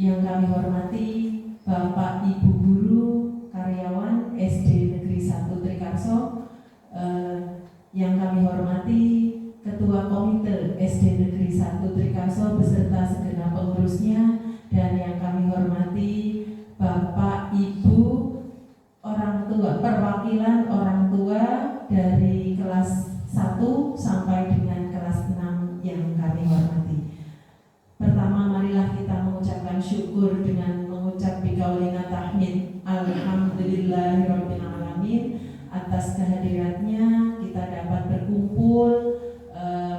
Yang kami hormati Bapak Ibu Guru, karyawan SD Negeri 1 Trikarso, yang kami hormati Ketua Komite SD Negeri 1 Trikarso beserta segenap pengurusnya, dan yang kami hormati Bapak Ibu orang tua, perwakilan orang tua dari kelas 1 sampai dengan kelas 6 yang kami hormati. Pertama, marilah kita mengucapkan syukur dengan mengucap biqaulina tahmid alhamdulillahirabbil alamin atas kehadiratnya kita dapat berkumpul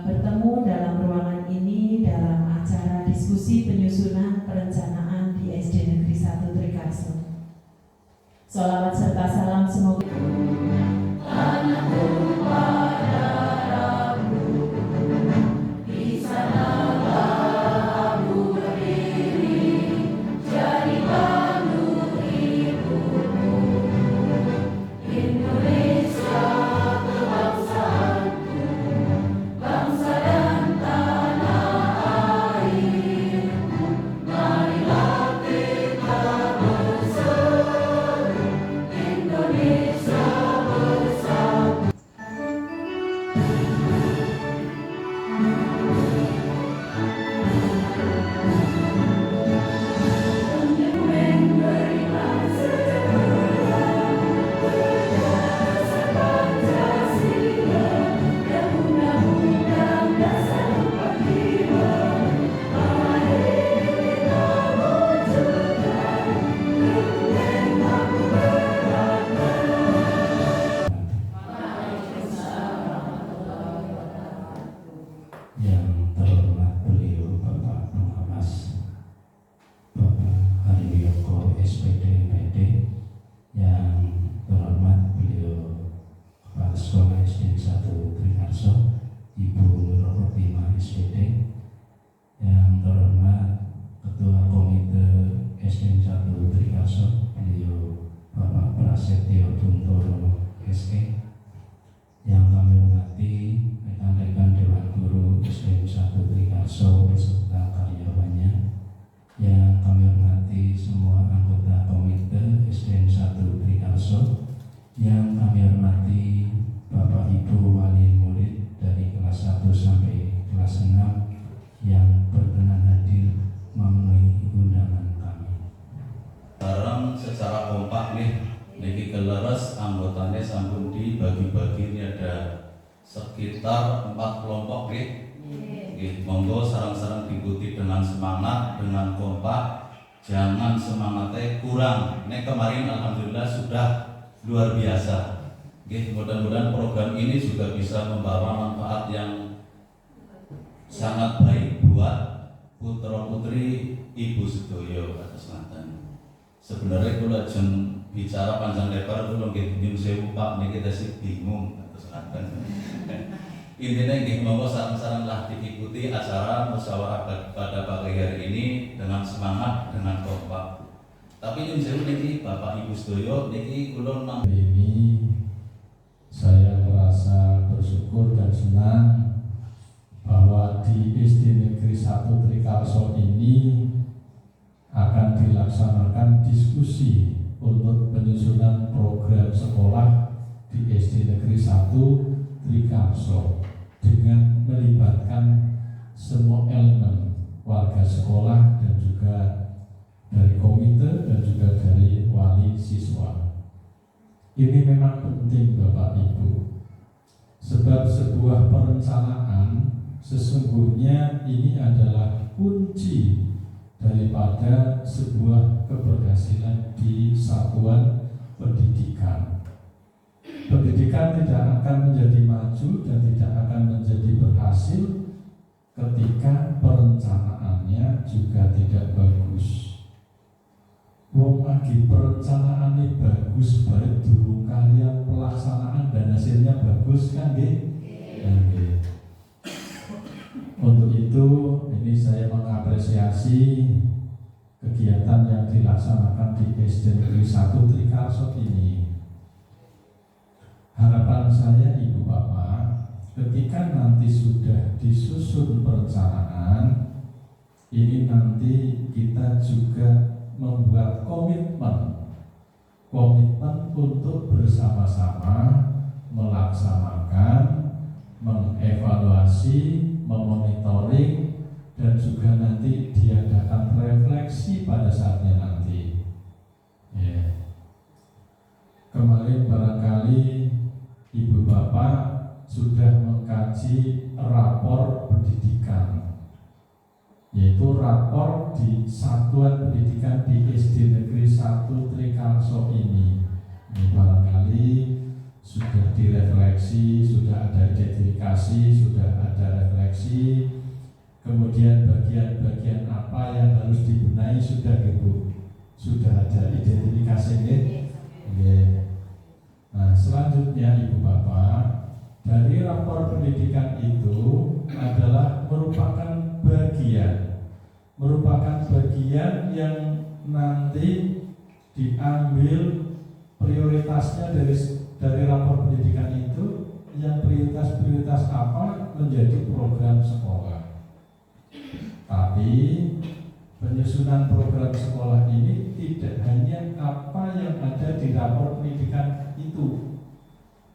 bertemu dalam ruangan ini dalam acara diskusi penyusunan perencanaan di SD Negeri 1 Trikarso. Sholawat serta salam semoga yang kami hormati Bapak Ibu Wali Murid dari kelas 1 sampai kelas 6 yang berkenan hadir memenuhi undangan kami. Sekarang secara kompak nih, niki keleres anggotanya sampun dibagi-bagi, ini ada sekitar 4 kelompok nih. Monggo sarang-sarang diikuti dengan semangat, dengan kompak, jangan semangatnya kurang. Nek kemarin alhamdulillah sudah luar biasa. Mudah-mudahan program ini juga bisa membawa manfaat yang sangat baik buat putra-putri Ibu Sedoyo atas selatan. Sebenarnya kalau aja bicara panjang lebar itu nggih nyun sewu Pak, niki tasih bingung atas selatan. Intinya nggih monggo sareng-sareng diikuti acara musyawarah pada pagi hari ini dengan semangat, dengan kompak. Tapi nyun sewu niki Bapak Ibu Sedoyo niki kula nang ini saya merasa bersyukur dan senang bahwa di SD Negeri 1 Trikarso ini akan dilaksanakan diskusi untuk penyusunan program sekolah di SD Negeri 1 Trikarso dengan melibatkan semua elemen warga sekolah dan juga dari komite dan juga dari wali siswa. Ini memang penting Bapak Ibu, sebab sebuah perencanaan sesungguhnya ini adalah kunci daripada sebuah keberhasilan di satuan pendidikan. Pendidikan tidak akan menjadi maju dan tidak akan menjadi berhasil ketika perencanaannya juga tidak bagus. Wong lagi perencanaan ini bagus, baik dulu kalian pelaksanaan dan hasilnya bagus kan nggih? Untuk itu ini saya mengapresiasi kegiatan yang dilaksanakan di SD Negeri 1 Trikarso ini. Harapan saya Ibu Bapak, ketika nanti sudah disusun perencanaan, ini nanti kita juga membuat komitmen untuk bersama-sama melaksanakan, mengevaluasi, memonitoring, dan juga nanti diadakan refleksi pada saatnya nanti. Ya. Kemarin barangkali Ibu Bapak sudah mengkaji rapor pendidikan, yaitu rapor di Satuan Pendidikan di SD Negeri 1 Trikarso ini. Ini barangkali sudah direfleksi, sudah ada identifikasi, sudah ada refleksi. Kemudian bagian-bagian apa yang harus dibenahi sudah Ibu, sudah ada identifikasi ya. Nah, selanjutnya Ibu Bapak, dari rapor pendidikan itu adalah merupakan bagian yang nanti diambil prioritasnya dari rapor pendidikan itu, yang prioritas apa menjadi program sekolah. Tapi penyusunan program sekolah ini tidak hanya apa yang ada di rapor pendidikan itu.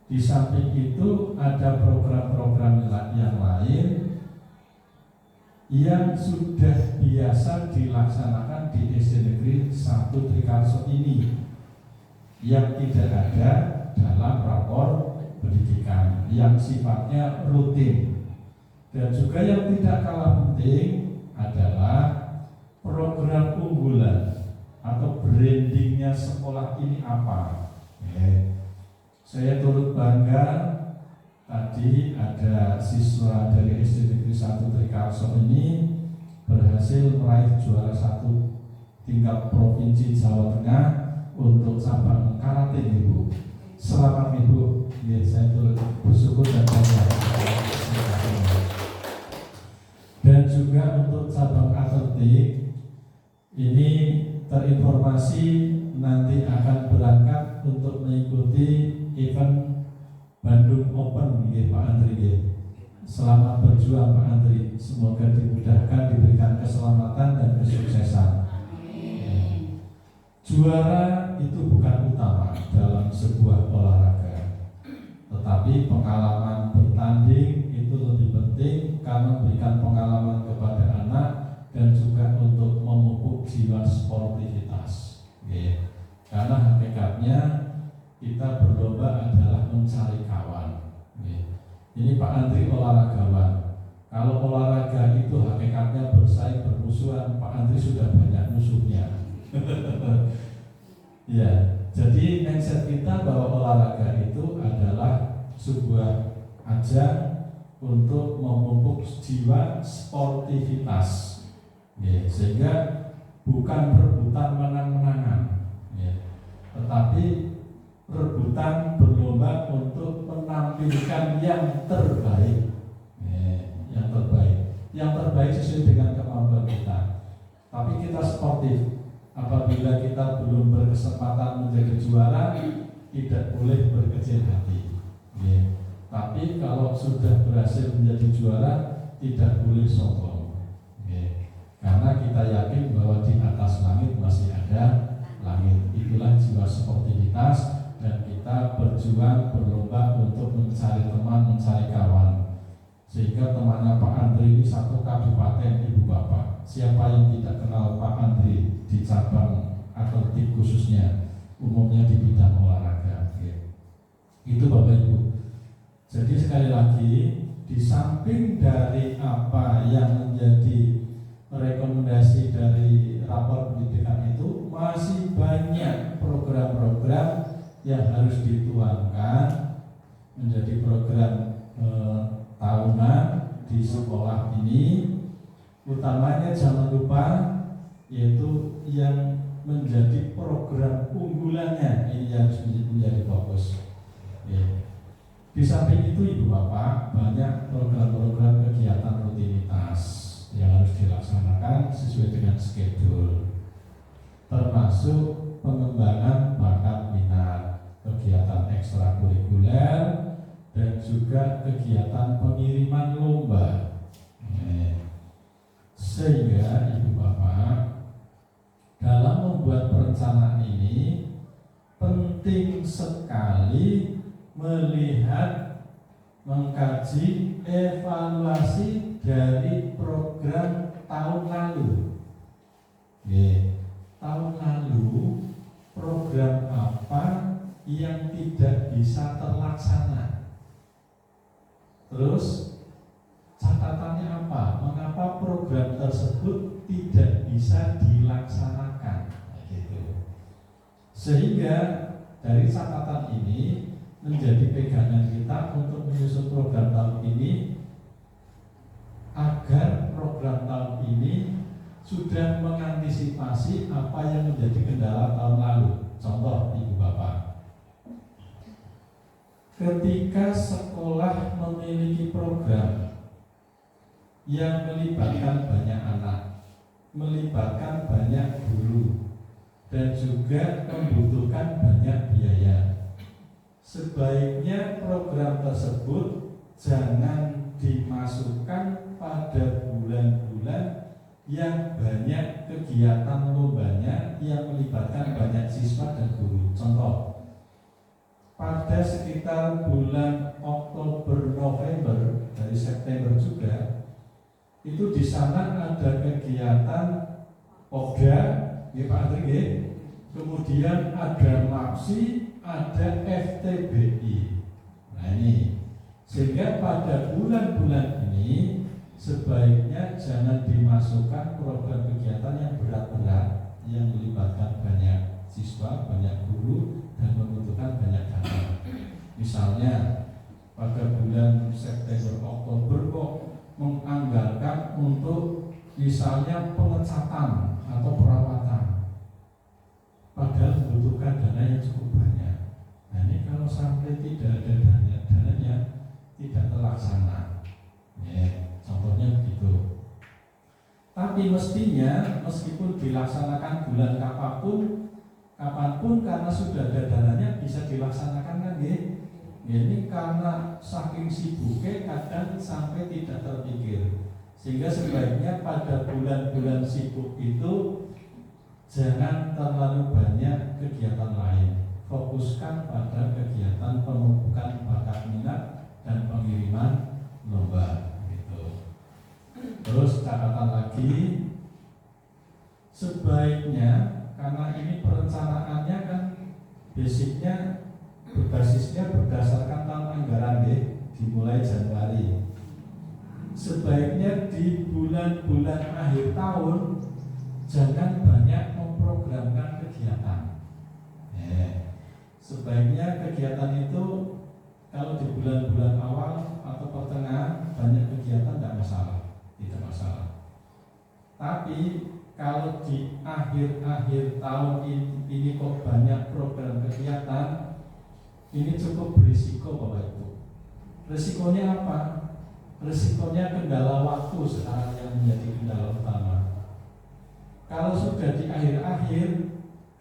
Di samping itu ada program-program yang lain yang sudah biasa dilaksanakan di SD Negeri 1 Trikarso ini, yang tidak ada dalam rapor pendidikan, yang sifatnya rutin. Dan juga yang tidak kalah penting adalah program unggulan atau brandingnya sekolah ini apa. Saya turut bangga tadi ada siswa dari SD Negeri 1 Trikarso ini berhasil meraih juara 1 tingkat provinsi Jawa Tengah untuk cabang karate Ibu. Selamat Ibu. Ya, saya turut bersyukur dan bangga. Dan juga untuk cabang atletik ini terinformasi nanti akan berangkat untuk mengikuti event Bandung Open ya, Pak Andri ya. Selamat berjuang Pak Andri, semoga dimudahkan, diberikan keselamatan dan kesuksesan. Juara itu bukan utama dalam sebuah olahraga, tetapi pengalaman bertanding itu lebih penting karena memberikan pengalaman kepada anak dan juga untuk memupuk jiwa sportivitas. Karena hakikatnya kita berlomba adalah mencari kawan. Ini Pak Andri olahragawan. Kalau olahraga itu hakikatnya bersaing bermusuhan, Pak Andri sudah banyak musuhnya. Ya, jadi mindset kita bahwa olahraga itu adalah sebuah ajang untuk memupuk jiwa sportivitas. Sehingga bukan rebutan menang-menangan, tetapi rebutan berlomba untuk menampilkan yang terbaik, yang terbaik sesuai dengan kemampuan kita. Tapi kita sportif, apabila kita belum berkesempatan menjadi juara, tidak boleh berkecil hati. Tapi kalau sudah berhasil menjadi juara, tidak boleh sombong. Karena kita yakin bahwa di atas langit masih ada langit. Itulah jiwa sportivitas. Dan kita berjuang berlomba untuk mencari teman, mencari kawan, sehingga temannya Pak Andri ini satu kabupaten Ibu Bapak. Siapa yang tidak kenal Pak Andri di cabang atletik khususnya, umumnya di bidang olahraga. Itu Bapak Ibu. Jadi sekali lagi, di samping dari apa yang menjadi rekomendasi dari rapor pendidikan itu, masih banyak program-program yang harus dituangkan menjadi program tahunan di sekolah ini. Utamanya jangan lupa, yaitu yang menjadi program unggulannya ini yang harus menjadi fokus. Di samping itu Ibu Bapak, banyak program-program kegiatan rutinitas yang harus dilaksanakan sesuai dengan schedule, termasuk pengembangan bakat minat, kegiatan ekstrakurikuler, dan juga kegiatan pengiriman lomba. Sehingga Ibu Bapak, dalam membuat perencanaan ini penting sekali melihat, mengkaji evaluasi dari program tahun lalu. Tahun lalu program apa yang tidak bisa terlaksana? Terus catatannya apa? Mengapa program tersebut tidak bisa dilaksanakan? Gitu. Sehingga dari catatan ini menjadi pegangan kita untuk menyusun program tahun ini, agar program tahun ini sudah mengantisipasi apa yang menjadi kendala tahun lalu. Contoh Ibu Bapak, ketika sekolah memiliki program yang melibatkan banyak anak, melibatkan banyak guru, dan juga membutuhkan banyak biaya, sebaiknya program tersebut jangan dimasukkan pada bulan-bulan yang banyak kegiatan lombanya yang melibatkan banyak siswa dan guru. Contoh, pada sekitar bulan Oktober, November, dari September juga, itu di sana ada kegiatan POGA, ya Pak Andri, kemudian ada MAPSI, ada FTBI. Nah ini, sehingga pada bulan-bulan ini sebaiknya jangan dimasukkan program kegiatan yang berat-berat yang melibatkan banyak siswa, banyak guru, dan membutuhkan banyak dana. Misalnya pada bulan September, Oktober kok menganggarkan untuk misalnya pengecatan atau perawatan, padahal membutuhkan dana yang cukup banyak. Nah ini kalau sampai tidak ada dananya tidak terlaksana. Contohnya begitu. Tapi mestinya meskipun dilaksanakan bulan kapanpun karena sudah ada dananya bisa dilaksanakan kan ya? Ini karena saking sibuknya kadang sampai tidak terpikir. Sehingga sebaiknya pada bulan-bulan sibuk itu jangan terlalu banyak kegiatan lain. Fokuskan pada kegiatan pemupuk bakat minat dan pengiriman lomba. Terus catatan lagi, sebaiknya karena ini perencanaannya kan basisnya berdasarkan tahun anggaran dimulai Januari. Sebaiknya di bulan-bulan akhir tahun jangan banyak memprogramkan kegiatan. Sebaiknya kegiatan itu kalau di bulan-bulan awal atau pertengahan banyak kegiatan tidak masalah. Tapi kalau di akhir-akhir tahun ini kok banyak program kegiatan, ini cukup berisiko Bapak Ibu. Risikonya apa? Risikonya kendala waktu sekarang yang menjadi kendala utama. Kalau sudah di akhir-akhir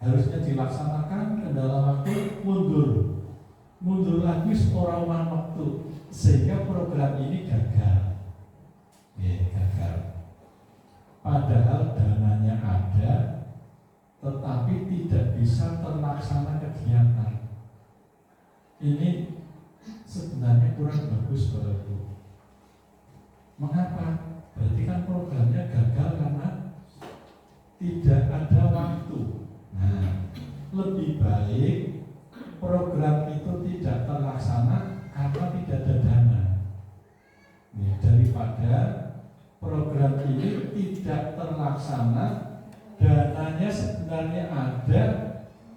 harusnya dilaksanakan, kendala waktu mundur lagi seorang waktu, sehingga program ini gagal. Padahal dananya ada, tetapi tidak bisa terlaksana kegiatan. Ini sebenarnya kurang bagus Bapak Ibu. Mengapa? Berarti kan programnya gagal karena tidak ada waktu. Nah, lebih baik program itu tidak terlaksana karena tidak ada dana, daripada program ini tidak terlaksana, dananya sebenarnya ada,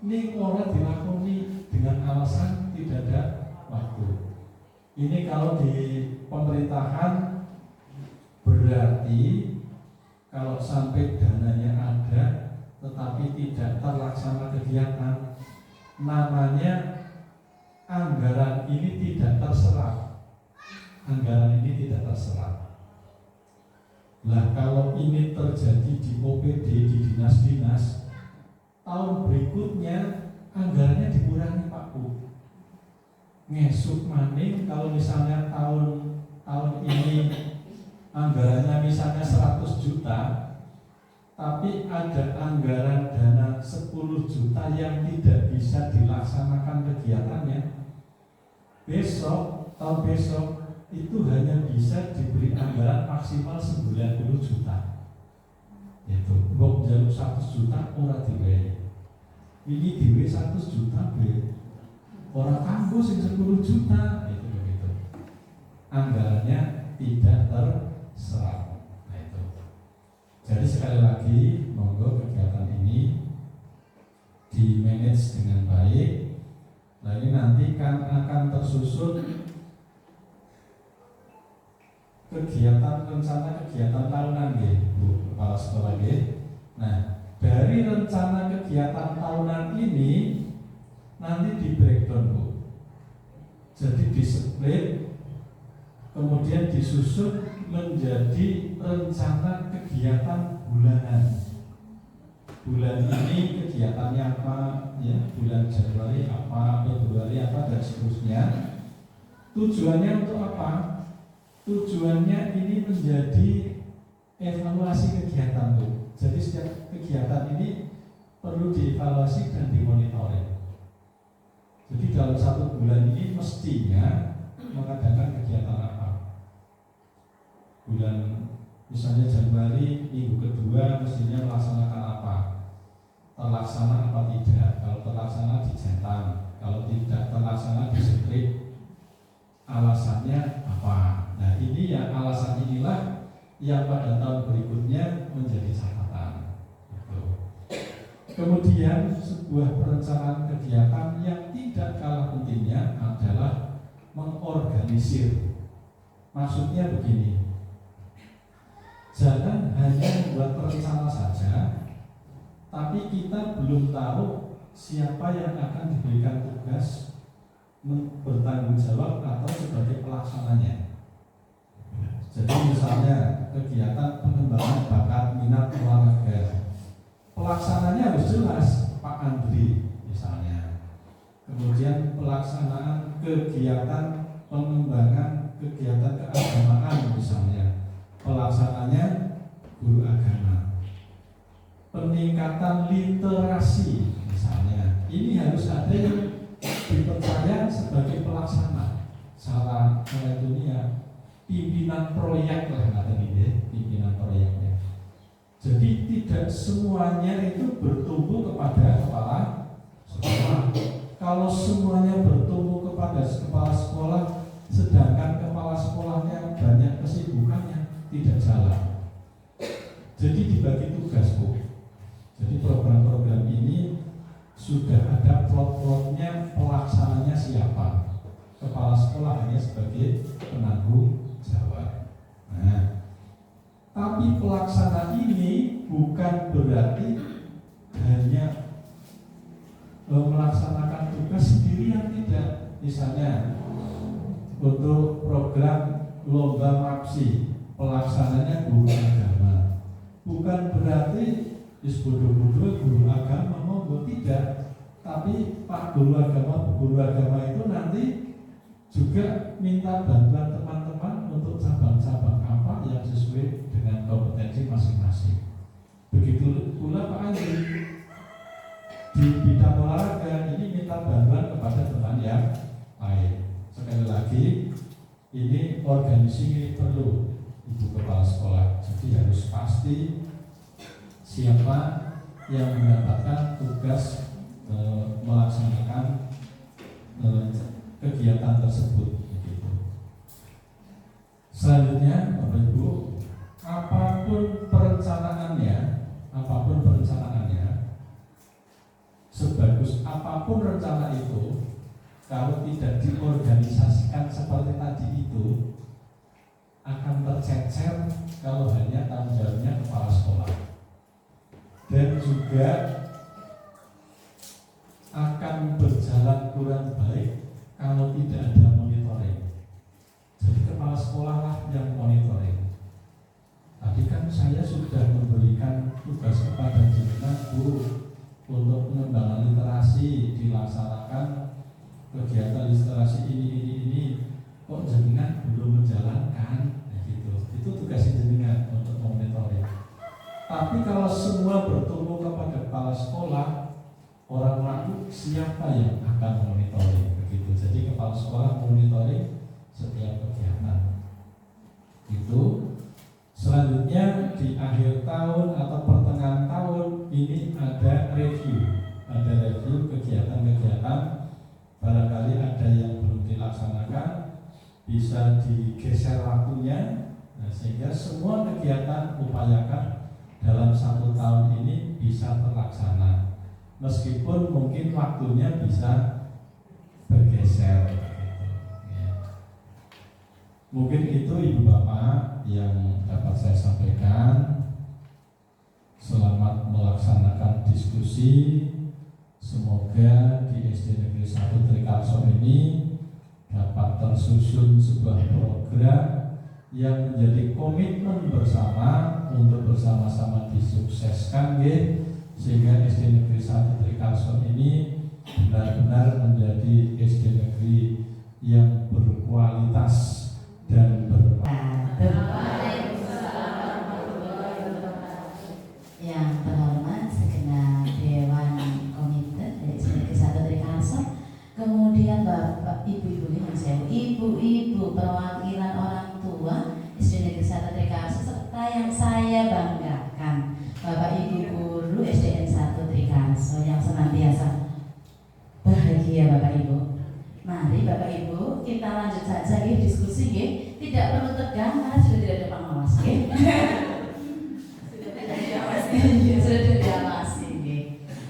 ini orang dilakoni dengan alasan tidak ada waktu. Ini kalau di pemerintahan berarti kalau sampai dananya ada tetapi tidak terlaksana kegiatan, namanya anggaran ini tidak terserap. Anggaran ini tidak terserap. Lah kalau ini terjadi di OPD, di dinas-dinas, tahun berikutnya anggarannya dikurangi Pak Bu. Ngesuk maning kalau misalnya tahun ini anggarannya misalnya 100 juta, tapi ada anggaran dana 10 juta yang tidak bisa dilaksanakan kegiatannya, besok, tahun besok itu hanya bisa diberi anggaran maksimal 90 juta. Itu, kok jalur 100 juta ora diwehi. Ini diwe 100 juta be. Orang kanggo sing 10 juta itu begitu. Anggarannya tidak terserap. Nah itu. Jadi sekali lagi monggo kegiatan ini di manage dengan baik. Nah ini nanti kan akan tersusun rencana kegiatan tahunan Bu Kepala Sekolah Nah dari rencana kegiatan tahunan ini nanti di breakdown Bu. Jadi di split, kemudian disusun menjadi rencana kegiatan bulanan. Bulan ini kegiatannya apa, ya, bulan Januari apa, Februari apa, dan seterusnya. Tujuannya untuk apa? Tujuannya ini menjadi evaluasi kegiatan Bu. Jadi setiap kegiatan ini perlu dievaluasi dan dimonitoring. Jadi dalam 1 bulan ini mestinya mengadakan kegiatan apa? Bulan misalnya Januari minggu kedua mestinya melaksanakan apa? Terlaksana apa tidak? Kalau terlaksana dicetak, kalau tidak terlaksana disetrik. Alasannya apa? Nah ini ya alasan inilah yang pada tahun berikutnya menjadi catatan. Kemudian sebuah perencanaan kegiatan yang tidak kalah pentingnya adalah mengorganisir. Maksudnya begini, jangan hanya membuat rencana saja, tapi kita belum tahu siapa yang akan diberikan tugas bertanggung jawab atau sebagai pelaksananya. Jadi misalnya kegiatan pengembangan bakat minat olahraga, pelaksananya harus jelas Pak Andri misalnya. Kemudian pelaksanaan kegiatan pengembangan kegiatan keagamaan misalnya, pelaksananya guru agama. Peningkatan literasi misalnya, ini harus ada yang dipercaya sebagai pelaksana. Salah dunia pimpinan proyek lah kata ini, pimpinan proyeknya. Jadi tidak semuanya itu bertumbuh kepada kepala sekolah. Kalau semuanya bertumbuh kepada kepala sekolah, sedangkan kepala sekolahnya banyak kesibukannya, tidak jalan. Jadi dibagi tugas Bu. Jadi program-program ini sudah ada plot-plotnya, pelaksananya siapa. Kepala sekolah hanya sebagai penanggung jawab. Nah, tapi pelaksana ini bukan berarti hanya melaksanakan tugas sendirian, tidak. Misalnya untuk program lomba MAPSI, pelaksananya guru agama. Bukan berarti bodoh-bodoh guru agama monggo, tidak. Tapi Pak guru agama itu nanti juga minta bantuan teman-teman untuk cabang-cabang apa yang sesuai dengan kompetensi masing-masing. Begitu pula Pak Andri di bidang olahraga ini minta bantuan kepada teman yang lain. Sekali lagi, ini organisasi perlu Ibu Kepala Sekolah. Jadi harus pasti siapa yang mendapatkan tugas melaksanakan kegiatan tersebut. Begitu. Selanjutnya, Bapak Ibu, apapun perencanaannya, sebagus apapun rencana itu, kalau tidak diorganisasikan seperti tadi itu, akan tercecer kalau hanya tanggung jawabnya kepala sekolah, dan juga akan berjalan kurang baik kalau tidak ada monitoring. Jadi kepala sekolah lah yang monitoring. Tadi kan saya sudah memberikan tugas kepada jenengan guru untuk pengembangan literasi, dilaksanakan kegiatan literasi ini, kok jenengan belum menjalankan, gitu. itu tugas jenengan untuk monitoring. Tapi kalau semua bertumbuh kepada kepala sekolah, orang ragu siapa yang akan monitoring begitu. Jadi kepala sekolah monitoring setiap kegiatan. Itu selanjutnya di akhir tahun atau pertengahan tahun ini ada review kegiatan-kegiatan. Barangkali ada yang belum dilaksanakan, bisa digeser waktunya, sehingga semua kegiatan upayakan dalam 1 tahun ini bisa terlaksana, meskipun mungkin waktunya bisa bergeser gitu, ya. Mungkin itu Ibu Bapak yang dapat saya sampaikan. Selamat melaksanakan diskusi. Semoga di SD Negeri 1 Trikarso ini dapat tersusun sebuah program yang menjadi komitmen bersama untuk bersama-sama disukseskan, sehingga SD Negeri 1 Trikarso ini benar-benar menjadi SD negeri yang berkualitas dan Yang terhormat segenap Dewan Komite dari SD Negeri 1 Trikarso, kemudian Bapak Ibu-ibu ibu-ibu perwakilan orang tua SD Negeri 1 Trikarso, serta yang saya banggakan Bapak Ibu guru SDN 1 Trikarso yang senantiasa bahagia. Bapak Ibu, mari Bapak Ibu kita lanjut saja diskusi, tidak perlu tegang karena sudah tidak ada pengawas. Sudah diawasi.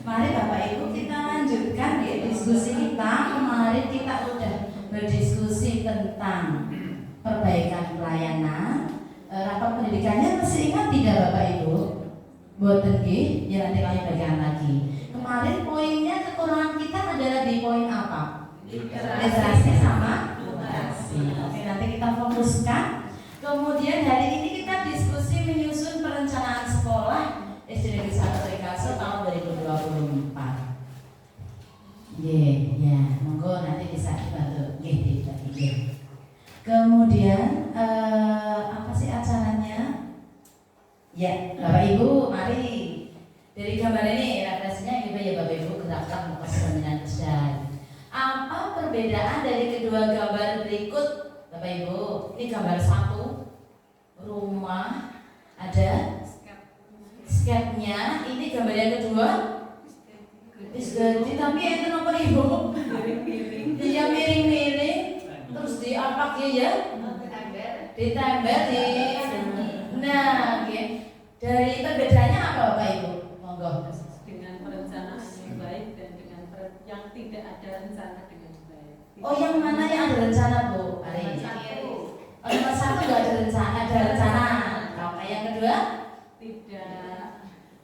Mari Bapak Ibu kita lanjutkan diskusi kita. Kemarin kita sudah berdiskusi tentang perbaikan pelayanan. Rapat pendidikannya masih ingat tidak Bapak Ibu? Boten nggih, ya nanti kami bagikan lagi. Kemarin poinnya kekurangan kita adalah di poin apa? Literasi sama literasi. Oke, nanti kita fokuskan. Kemudian hari ini kita diskusi menyusun perencanaan sekolah SD Negeri 1 Trikarso tahun 2024. Ya, monggo nanti bisa dibantu. Kemudian apa sih acaranya? Ya, Bapak Ibu, mari dari gambar ini referensinya gitu ya Bapak Ibu, gerakkan muka seminar besar. Apa perbedaan dari kedua gambar berikut, Bapak Ibu? Ini gambar 1, rumah, ada sketnya. Ini gambar yang kedua, ganti tapi itu nomor Ibu. Dia miring-miring, terus diapak ya, ditempel di. Nah, dari perbedaannya apa Bapak Ibu? Monggo. Dengan perencanaan yang baik dan dengan yang tidak ada rencana dengan baik. Oh, yang mana yang ada rencana Bu? Hari ini. Oh, nomor 1 nggak ada rencana, ada rencana. Kalau yang kedua tidak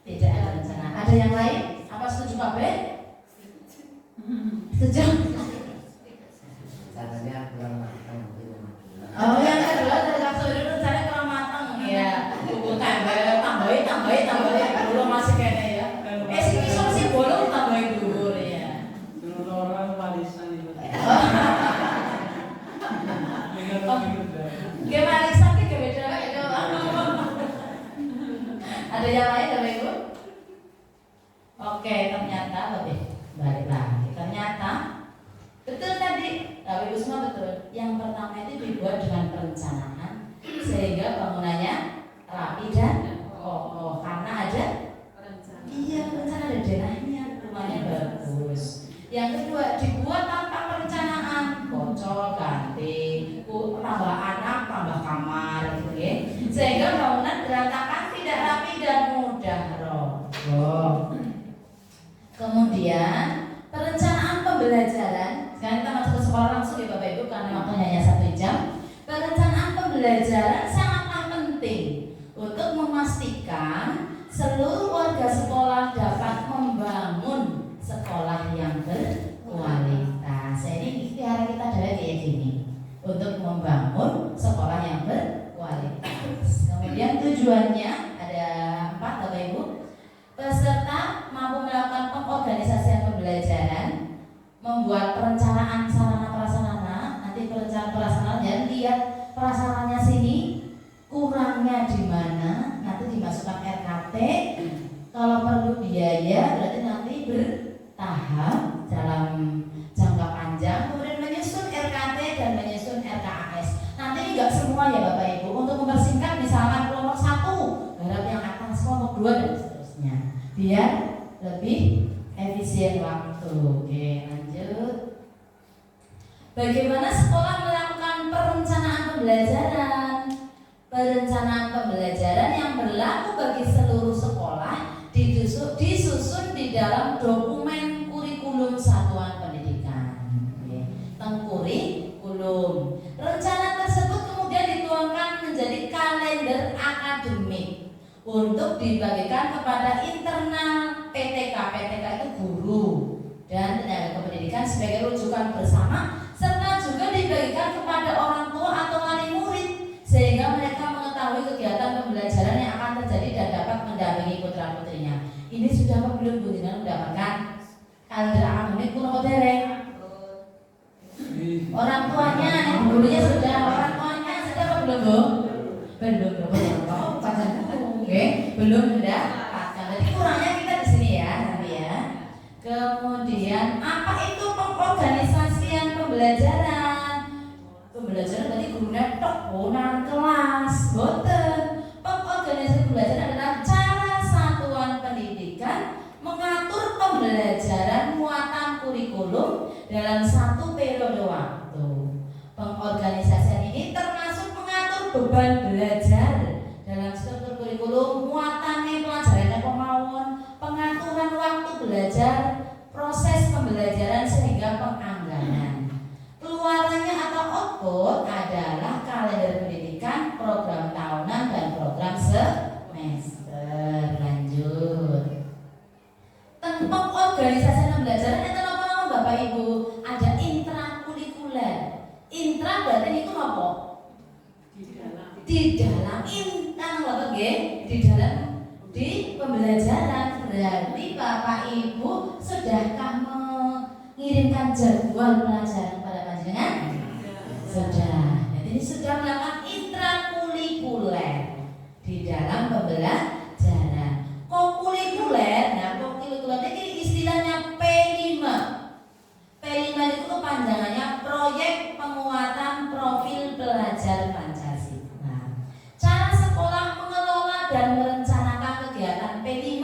ada rencana. Ada yang lain? Apa setuju Pak B? Setuju. Caranya kurang matang. Oh, yang kedua terkait rencana kurang matang ya. Buku tambahin belum masih kayaknya ya. Sini solusi bolong tambahin dulu ya. Dulu orang warisan itu. Gimana sakit beda itu? Ada yang lain Bapak Ibu? Oke, ternyata lebih balik lagi. Ternyata betul tadi, Bapak Ibu semua betul. Yang pertama itu dibuat dengan perencanaan sehingga bangunannya rapi dan kokoh karena ada Rencana. iya rencana, ada denahnya, rumahnya bagus. Yang kedua dibuat tanpa perencanaan, bocor ganti, tambah anak, tambah kamar, gitu ya. Sehingga bangunan berantakan, tidak rapi dan mudah roboh. Kemudian perencanaan pembelajaran. Sekarang kita masuk ke sekolah langsung ya Bapak Ibu karena waktunya hanya 1 jam. Perencanaan pembelajaran sangatlah penting untuk memastikan seluruh warga sekolah dapat membangun sekolah yang berkualitas. Ini ikhtiar kita adalah kayak gini, untuk membangun sekolah yang berkualitas. Kemudian tujuannya ada 4 Bapak Ibu. Peserta mampu melakukan pengorganisasian pembelajaran, membuat perencanaan sarana prasarana. Nanti perencanaan prasarana dan lihat prasarananya sini kurang Kalau perlu biaya berarti nanti bertahap dalam jangka panjang, kemudian menyusun RKT dan menyusun RKAS. Nanti enggak semua ya Bapak Ibu, untuk mempersingkat misalkan kelompok 1 garap yang atas, kelompok 2 dan seterusnya, biar lebih efisien waktu. Oke, lanjut. Bagaimana sekolah melakukan perencanaan pembelajaran? Perencanaan pembelajaran yang berlaku bagi seluruh sekolah disusun di dalam dokumen kurikulum satuan pendidikan. Kurikulum. Rencana tersebut kemudian dituangkan menjadi kalender akademik untuk dibagikan kepada internal PTK. PTK itu guru dan tenaga kependidikan sebagai rujukan bersama, serta juga dibagikan kepada orang tua atau wali murid sehingga mereka mengetahui kegiatan pembelajaran yang akan terjadi dan dapat mendampingi putra-putrinya. Ini sudah apa belum Bu Dina mendapatkan kalender akademik kuno dereng? Orang tuanya, gurunya sudah, orang tuanya sudah apa belum Bu? Belum. Oh, oke, belum mendapatkan. Jadi kurangnya kita di sini ya, nanti ya. Kemudian apa itu pengorganisasian pembelajaran? Pembelajaran berarti gurunya tok nang kelas, boten. Pengorganisasian pembelajaran adalah cara satuan pendidikan mengatur pembelajaran muatan kurikulum dalam satu periode waktu. Pengorganisasian ini termasuk mengatur beban belajar dalam struktur kurikulum, muatannya pelajarannya pemawon, pengaturan waktu belajar, proses pembelajaran sehingga penganggaran. Keluarannya atau output adalah kalender pendidikan, program tahunan dan program semester. Lanjut. Tentang organisasi pembelajaran itu apa Bapak Ibu? Ada intrakurikuler. Intra berarti itu apa? Di dalam di pembelajaran. Berarti Bapak Ibu sudahkah mengirimkan jadwal pelajaran pada panjenengan? Sudah. Jadi ini sudah melakukan intrakurikuler di dalam pembelajaran. Kokurikuler, nah kokurikuler ini istilahnya P5. P5 itu kepanjangannya proyek penguatan profil pelajar Pancasila. Cara sekolah mengelola dan merencanakan kegiatan P5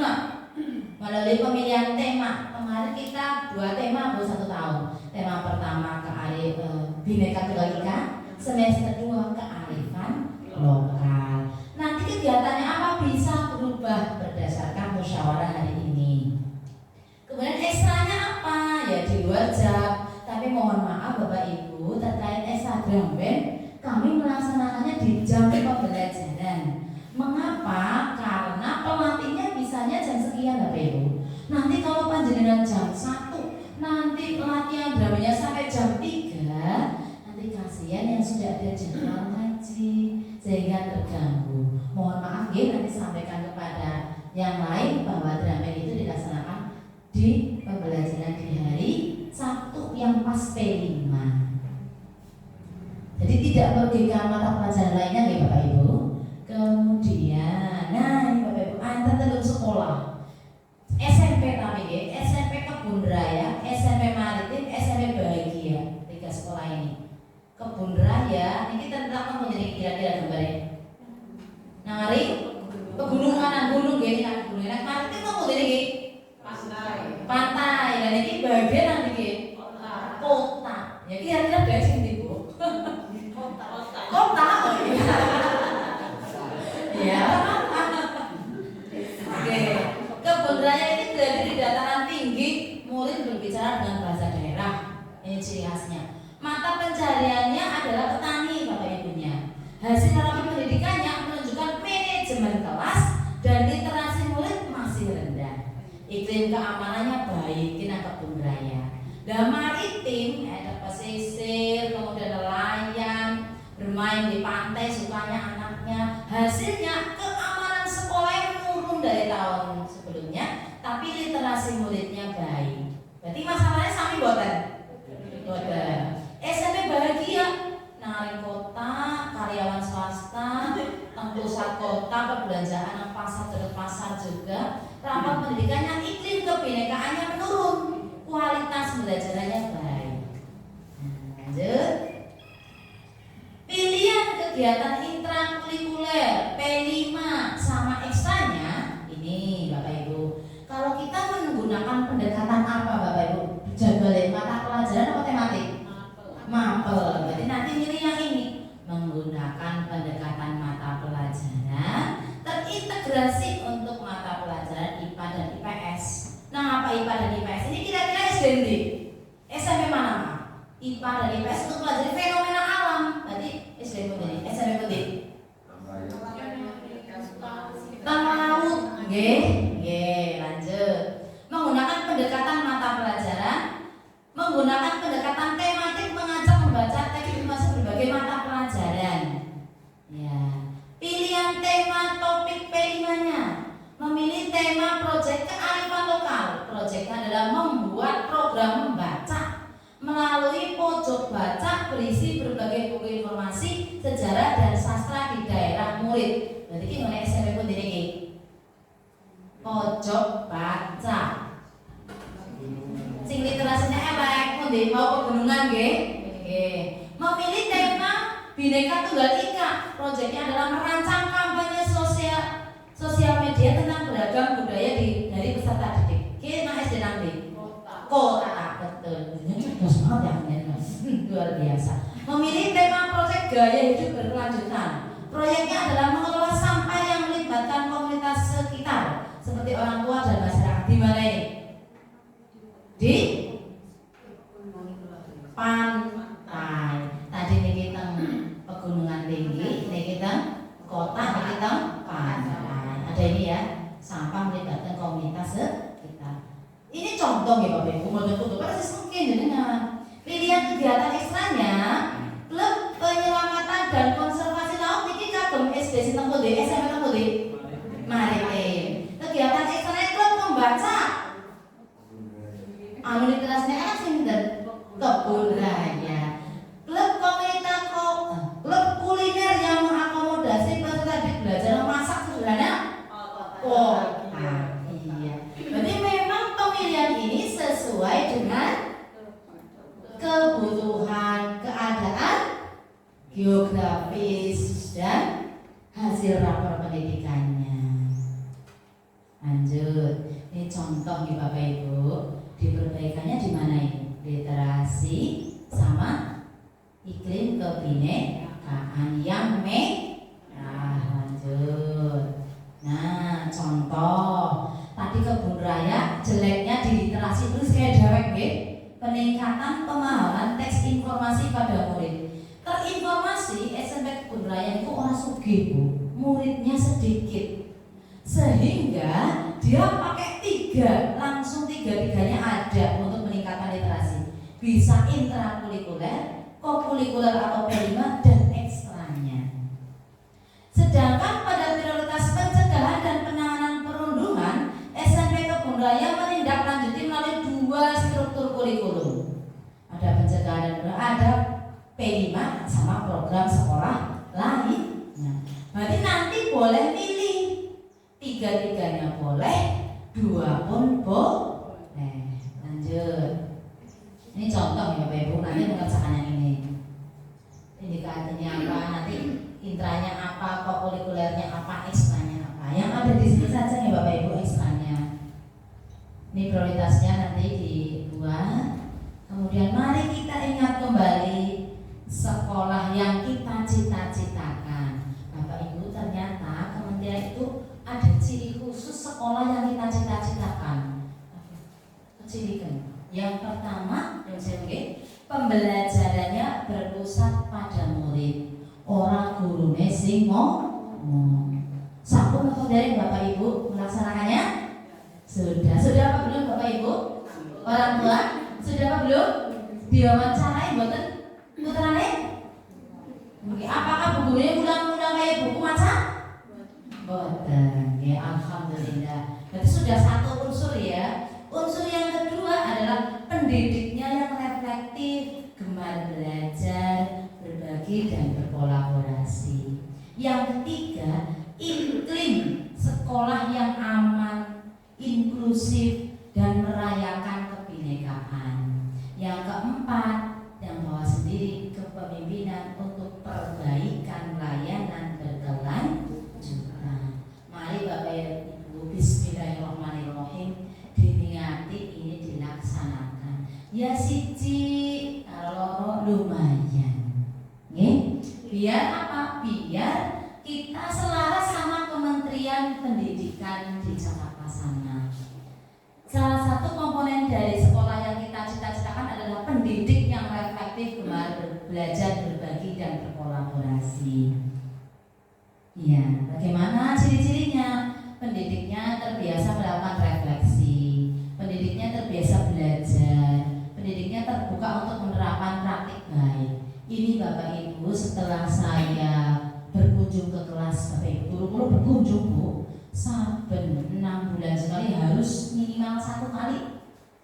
melalui pemilihan tema. Kemarin kita 2 tema Bu 1 tahun. Tema pertama Bhinneka Tunggal Ika, semester 2 kearifan lokal. Nanti kegiatannya apa bisa berubah berdasarkan musyawarah hari ini. Kemudian ekstranya apa? Ya di luar jam. Tapi mohon maaf Bapak Ibu, terkait ekstra drum band kami melaksanakannya di jam pembelajaran. Mengapa? Karena pelatihnya bisanya jam sekian Bapak Ibu. Nanti kalau panjenengan jam 1, nanti pelatihan dramanya sampai jam 3, nanti kasihan yang sudah ada jadwal ngaji sehingga terganggu. Mohon maaf ya, nanti sampaikan kepada yang lain bahwa drama itu dilaksanakan di pembelajaran di hari Sabtu yang pas P5. Jadi tidak merugikan mata pelajaran lainnya ya Bapak Ibu. Kemudian, nah ini Bapak Ibu, antar telur sekolah. SMP tapi ya, SMP Kebun Raya, SMP Maritim, SMP Bahagia, 3 sekolah ini. Kebun Raya, ini tentang apa jadi kira-kira gambarnya? Nangari pegunungan, gunung gini kan gunung. Nah, Maritim apa jadi pantai, dan ini bagian nanti kota. Ya kira-kira dari sini Bu. Kota. Oh iya. Ya. Oke. Kebun Raya ini berada di dataran tinggi, murid berbicara dengan bahasa daerah. Ini ciri khasnya. Mata pencariannya adalah petani Bapak Ibunya. Hasil rapi pendidikannya menunjukkan manajemen kelas dan literasi murid masih rendah. Iklim keamanannya baik, kita Kebun Raya. Dan maritim ada pesisir, kemudian nelayan, bermain di pantai sukanya anaknya. Hasilnya keamanan sekolah yang menurun dari tahun sebelumnya, tapi literasi muridnya baik. Berarti masalahnya sami boten. SMP Bahagia, Naring Kota, karyawan swasta, pusat kota, perbelanjaan, pasar dekat pasar juga. Rapat pendidikannya, iklim kebinekaannya menurun, kualitas pembelajarannya baik. Lanjut. Pilihan kegiatan intrakurikuler P5 sama ekstranya ini Bapak Ibu. Kalau kita menggunakan pendekatan apa Bapak Ibu? Jadwal mata pelajaran atau tematik? Mapel. Berarti nanti milih yang ini. Menggunakan pendekatan mata pelajaran terintegrasi untuk mata pelajaran IPA dan IPS. Nah, apa IPA dan IPS ini kira-kira SD nanti? SMP mana? IPA dan IPS untuk pelajari fenomena alam. Berarti SD putih, SMP putih. Tentang laut. Nggih, lanjut. Menggunakan pendekatan mata pelajaran, menggunakan pendekatan tematik mengajak membaca teks informasi berbagai mata pelajaran. Ya. Pilihan tema topik P5-nya. Memilih tema proyek kearifan lokal. Proyeknya adalah membuat program membaca melalui pojok baca berisi berbagai buku informasi, sejarah dan sastra di daerah murid. Berarti ini oleh SMP pun ini. Pojok baca. Sing literasinya elek, pundi mau pegunungan nggih. Memilih tema Bhinneka Tunggal Ika. Proyeknya adalah merancang kampanye sosial media tentang beragam budaya dari peserta didik. Oke, nah SD nanti. Kota, betul. Cerdas banget ya, Mas. Luar biasa. Memilih tema proyek gaya hidup berkelanjutan. Proyeknya adalah mengelola sampah yang melibatkan komunitas sekitar seperti orang tua dan masyarakat. Di mana ini? Di pantai. Tadi ini kita pegunungan tinggi, ini kita kota, ini kita pantai. Ada ini ya, sampah melibatkan komunitas sekitar. Ini contoh ya Bapak Ibu, mau foto kan mungkin dengan pilihan kegiatan ekstranya, klub penyelamatan dan konservasi laut ini kagum SD sinten pundi, SMP sinten pundi? Maritim. Kegiatan ekstranya klub membaca. Anu literasinya kan sinten? Kebun raya. Klub komunitas klub kuliner yang mengakomodasi peserta didik belajar memasak sederhana. Iya. Berarti memang pemilihan ini sesuai dengan kebutuhan, keadaan, geografis dan hasil rapor pendidikannya. Lanjut. Ini contoh nih Bapak Ibu. Diperbaikannya di mana ini? Literasi sama iklim kebinekaan yang lanjut. Nah, contoh tadi kebun raya jeleknya di literasi terus kayak dewek nggih. Peningkatan pemahaman teks informasi pada murid. Terinformasi SMP kebun raya itu orang sugih Bu, muridnya sedikit. Sehingga dia pakai langsung tiga-tiganya ada untuk meningkatkan literasi. Bisa intrakurikuler, kokurikuler atau P5 dan ekstranya. Sedangkan pada prioritas pencegahan dan penanganan perundungan, SMP Kebun Raya menindaklanjuti melalui 2 struktur kurikulum. Ada pencegahan dan ada P5 sama program sekolah lain. Nah, berarti nanti boleh pilih 3-tiganya boleh, 2 pun boleh. Lanjut. Ini contoh ya Bapak Ibu, nanti mengerjakan yang ini. Indikasinya apa, nanti intranya apa, kokurikulernya apa, ekstranya apa. Yang ada di sini saja ya Bapak Ibu ekstranya. Ini prioritasnya nanti dibuat. Kemudian mari kita ingat kembali sekolah yang kita cita-citakan. Bapak Ibu, ternyata kementerian itu ada ciri khusus sekolah yang kita cita-citakan. Kecilikan. Yang pertama, pembelajarannya berpusat pada murid. Orang gurune sing ngomong. Sampun atau dari Bapak Ibu melaksanakannya? Sudah apa belum Bapak Ibu? Orang tua sudah apa belum? Diwawancarai mboten? Putrane? Mungkin apakah bukunya ulang-ulang kayak buku maca? Boten. Ya alhamdulillah. Berarti sudah satu unsur ya. Unsur yang kedua adalah pendidiknya yang reflektif, gemar belajar, berbagi dan berkolaborasi. Yang ketiga, iklim sekolah yang aman, inklusif, dan merayakan kebinekaan. Yang keempat, yang bawa sendiri kepemimpinan untuk perbaikan layanan berkelanjutan. Mari Bapak Ibu, bismillahirrahmanirrahim, diniati ini dilaksanakan. Ya siji kalau lumayan. Nggih. Biar apa? Biar kita selaras sama Kementerian Pendidikan di Jakarta sana. Salah satu komponen dari sekolah yang kita cita-citakan adalah pendidik yang reflektif, gemar belajar, berbagi, dan berkolaborasi. Ya, bagaimana ciri-cirinya? Pendidiknya terbiasa melakukan refleksi, pendidiknya terbiasa belajar, pendidiknya terbuka untuk menerapkan praktik baik. Ini Bapak Ibu, setelah saya berkunjung ke kelas, Bapak Ibu guru-guru berkunjung Bu, saben 6 bulan sekali harus minimal 1 kali,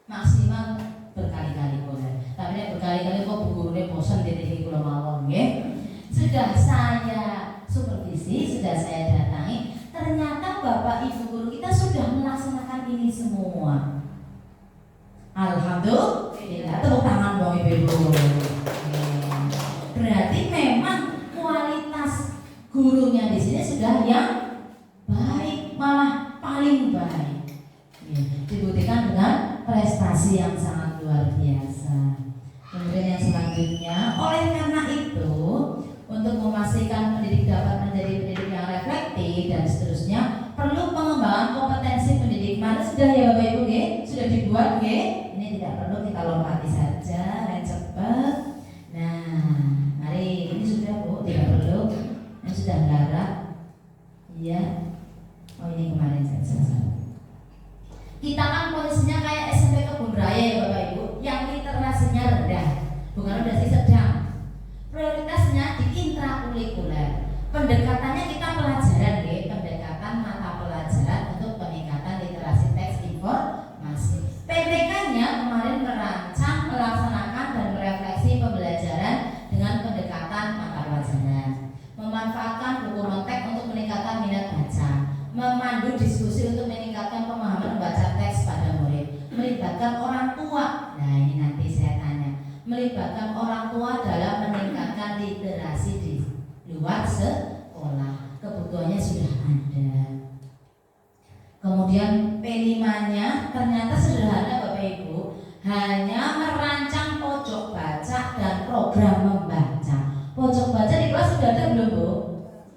maksimal berkali-kali boleh. Tapi nek berkali-kali kok bu gurune bosan di TV kula mawon nggih. Sudah saya supervisi, sudah saya datangi, ternyata Bapak Ibu guru kita sudah melaksanakan ini semua. Alhamdulillah, tepuk tangan dong Ibu. Berarti memang kualitas gurunya di sini sudah yang baik, malah paling baik. Ya, dibuktikan dengan prestasi yang sangat luar biasa. Kemudian yang selanjutnya, oleh karena itu, untuk memastikan pendidik dapat menjadi pendidik yang reflektif dan seterusnya, perlu pengembangan kompetensi pendidik. Mana sudah ya Bapak Ibu, sudah dibuat, ini tidak perlu kita lompati saja, dan cepat. Nah, mari ini sudah Bu, tidak perlu, ini sudah garap, iya. Oh ini kemarin saya selesai. Kita kan posisinya kayak SMP Kebun Raya ya Bapak Ibu, yang literasinya rendah, bukan rendah sih, sedang. Prioritasnya di intrakurikuler. Pendekatannya kita pelajaran pendekatan mata pelajaran untuk peningkatan literasi teks informasi. PTK-nya kemarin merancang, melaksanakan dan merefleksi pembelajaran dengan pendekatan mata pelajaran. Memanfaatkan buku non-teks untuk meningkatkan minat baca. Memandu diskusi untuk meningkatkan pemahaman membaca teks pada murid, melibatkan orang tua. Nah ini nanti saya tanya, melibatkan orang tua dalam meningkatkan literasi di luar sekolah. Kebutuhannya sudah ada. Kemudian P5-nya ternyata sederhana Bapak Ibu, hanya merancang pojok baca dan program membaca. Pojok baca di kelas sudah ada belum Bu?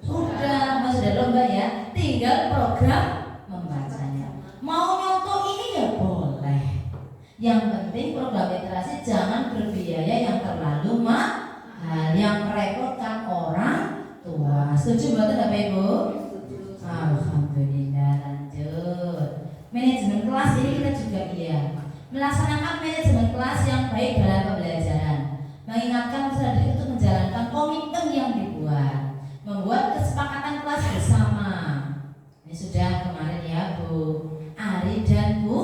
Sudah, Mas sudah lomba ya. Tinggal program membacanya. Mau nyontoh ini ya boleh. Yang penting program literasi jangan berbiaya yang terlalu mahal, yang merepotkan orang tua. Setuju buat Bapak Ibu? Alhamdulillah, lanjut. Manajemen kelas ini kita juga melaksanakan manajemen kelas yang baik dalam pembelajaran. Mengingatkan peserta didik untuk menjalankan komitmen yang dibuat. Membuat kesepakatan kelas bersama. Ini sudah kemarin ya Bu Ari dan Bu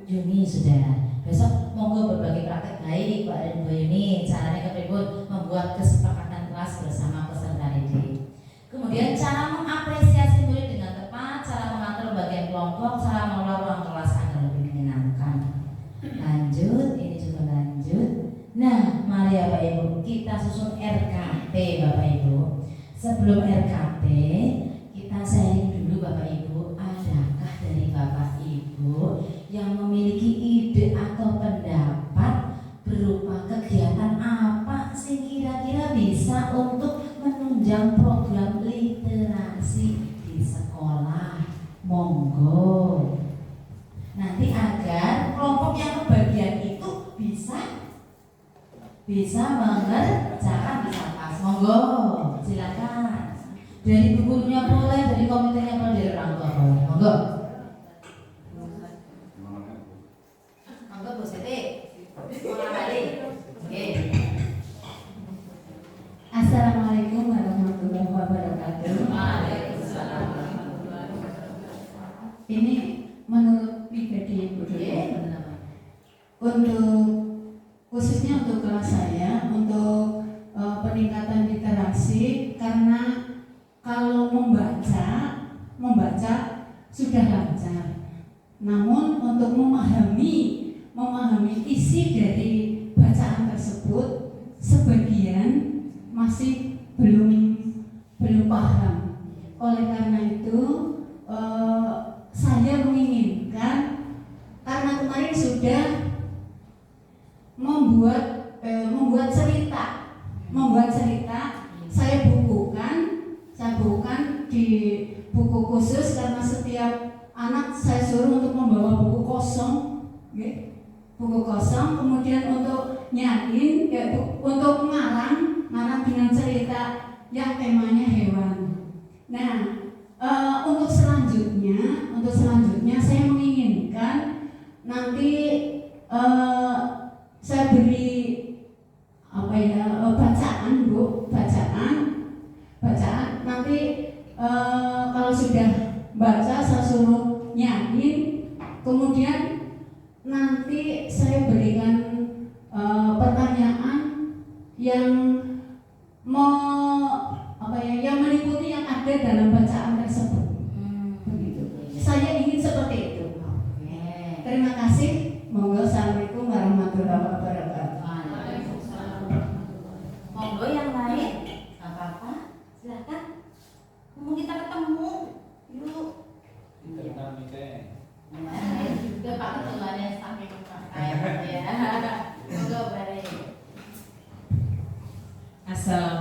Yuni sudah. Besok monggo berbagi praktek baik Pak dan Bu Yuni. Caranya kepribun membuat kesepakatan kelas bersama peserta didik. Kemudian cara mengapresiasi murid dengan tepat, cara mengatur bagian kelompok, cara mengelola ruang kelas agar lebih menyenangkan. Lanjut, ini juga lanjut. Nah, mari ya Bapak Ibu, kita susun RKP Bapak Ibu. Sebelum RKP, kita sharing dulu Bapak Ibu, adakah dari Bapak Ibu yang memiliki ide atau pendapat berupa kegiatan apa sih kira-kira bisa untuk menunjang program literasi di sekolah? Monggo. Nanti agar kelompok yang kebagian itu bisa mengerjakan di pas. Monggo, silakan. Dari gurunya boleh, dari komitenya boleh, dari orang tua boleh. Monggo. Monggo Bu Siti. Oke. Assalamualaikum warahmatullahi wabarakatuh. Waalaikumsalam. Ini menurut pribadi Ibu untuk khususnya untuk kelas saya, untuk peningkatan literasi, karena kalau sudah lancar. Namun untuk memahami isi dari bacaan tersebut, sebagian masih belum paham. Oleh karena itu, saya menginginkan, karena kemarin sudah membuat cerita, saya bukukan di buku khusus, karena setiap anak saya suruh untuk membawa buku kosong, kemudian untuk nyain, untuk mengarang dengan cerita yang temanya hewan. Nah, untuk selanjutnya saya menginginkan nanti saya beri bacaan nanti, kalau sudah baca saya suruh nyanyi, kemudian nanti saya berikan pertanyaan yang yang meliputi yang ada dalam bacaan tersebut. Begitu. Saya ingin seperti itu. Terima kasih. Monggo. Assalamualaikum warahmatullahi wabarakatuh. Monggo yang lain, nggak apa-apa, silakan. Mau kita ketemu, yuk. Juga Pak Ketuanya saking kaya ya. Monggo bareng. Assalamualaikum.